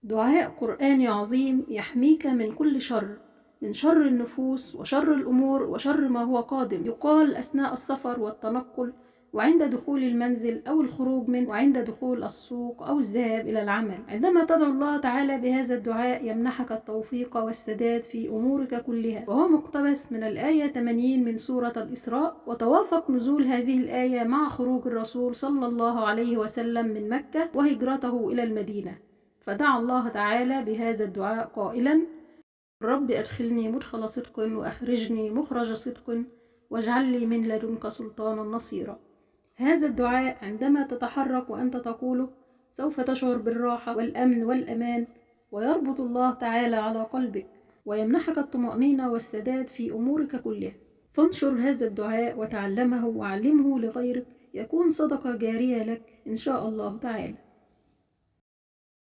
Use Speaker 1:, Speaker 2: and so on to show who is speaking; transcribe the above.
Speaker 1: دعاء قرآني عظيم يحميك من كل شر، من شر النفوس وشر الأمور وشر ما هو قادم. يقال أثناء السفر والتنقل، وعند دخول المنزل أو الخروج منه، وعند دخول السوق أو الذهاب إلى العمل. عندما تدعو الله تعالى بهذا الدعاء يمنحك التوفيق والسداد في أمورك كلها، وهو مقتبس من الآية 80 من سورة الإسراء. وتوافق نزول هذه الآية مع خروج الرسول صلى الله عليه وسلم من مكة وهجرته إلى المدينة، فدعا الله تعالى بهذا الدعاء قائلا: رب أدخلني مدخل صدق وأخرجني مخرج صدق واجعل لي من لدنك سلطانا نصيرا. هذا الدعاء عندما تتحرك وأنت تقوله سوف تشعر بالراحة والأمن والأمان، ويربط الله تعالى على قلبك ويمنحك الطمأنينة والسداد في أمورك كلها. فانشر هذا الدعاء وتعلمه وعلمه لغيرك، يكون صدقة جارية لك إن شاء الله تعالى.